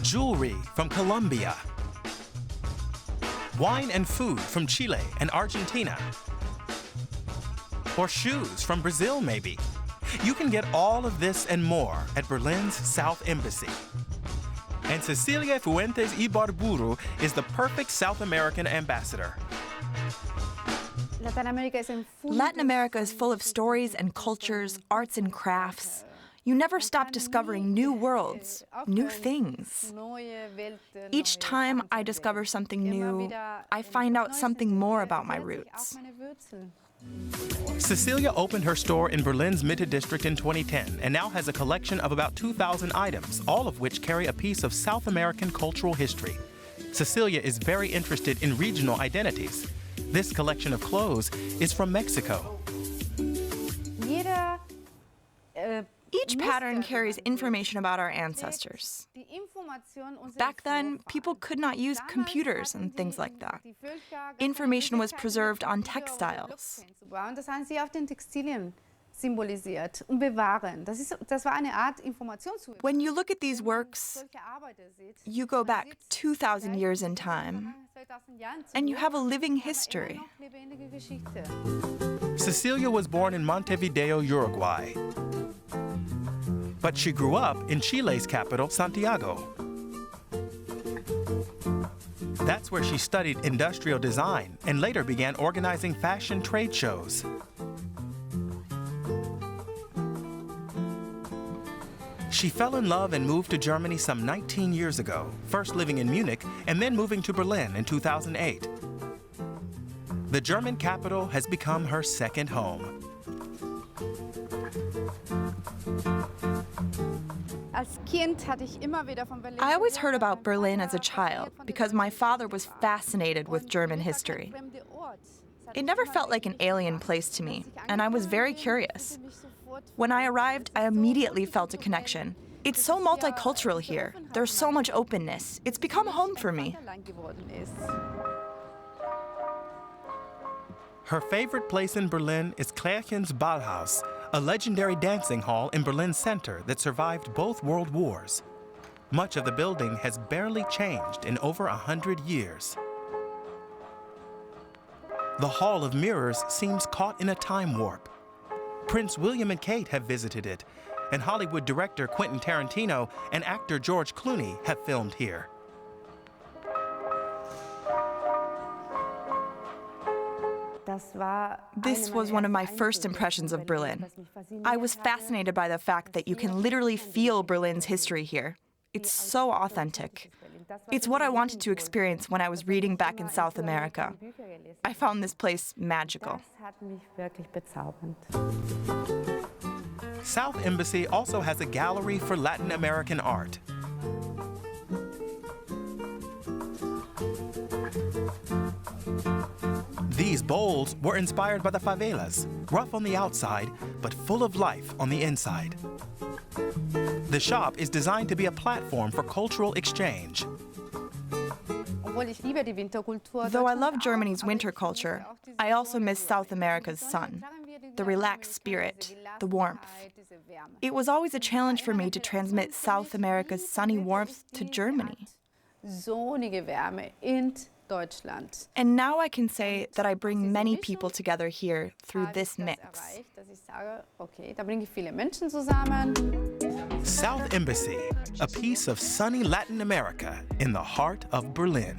jewelry from Colombia, wine and food from Chile and Argentina, or shoes from Brazil, maybe. You can get all of this and more at Berlin's South Embassy. And Cecilia Fuentes Ibarburu is the perfect South American ambassador. Latin America is full of stories and cultures, arts and crafts. You never stop discovering new worlds, new things. Each time I discover something new, I find out something more about my roots. Cecilia opened her store in Berlin's Mitte district in 2010 and now has a collection of about 2,000 items, all of which carry a piece of South American cultural history. Cecilia is very interested in regional identities. This collection of clothes is from Mexico. Each pattern carries information about our ancestors. Back then, people could not use computers and things like that. Information was preserved on textiles. When you look at these works, you go back 2,000 years in time, and you have a living history. Cecilia was born in Montevideo, Uruguay. But she grew up in Chile's capital, Santiago. That's where she studied industrial design and later began organizing fashion trade shows. She fell in love and moved to Germany some 19 years ago, first living in Munich and then moving to Berlin in 2008. The German capital has become her second home. I always heard about Berlin as a child because my father was fascinated with German history. It never felt like an alien place to me, and I was very curious. When I arrived, I immediately felt a connection. It's so multicultural here. There's so much openness. It's become home for me. Her favorite place in Berlin is Klärchen's Ballhaus, a legendary dancing hall in Berlin's center that survived both world wars. Much of the building has barely changed in over 100 years. The Hall of Mirrors seems caught in a time warp. Prince William and Kate have visited it, and Hollywood director Quentin Tarantino and actor George Clooney have filmed here. This was one of my first impressions of Berlin. I was fascinated by the fact that you can literally feel Berlin's history here. It's so authentic. It's what I wanted to experience when I was reading back in South America. I found this place magical. South Embassy also has a gallery for Latin American art. These bowls were inspired by the favelas, rough on the outside, but full of life on the inside. The shop is designed to be a platform for cultural exchange. Though I love Germany's winter culture, I also miss South America's sun, the relaxed spirit, the warmth. It was always a challenge for me to transmit South America's sunny warmth to Germany. And now I can say that I bring many people together here through this mix. South Embassy, a piece of sunny Latin America in the heart of Berlin.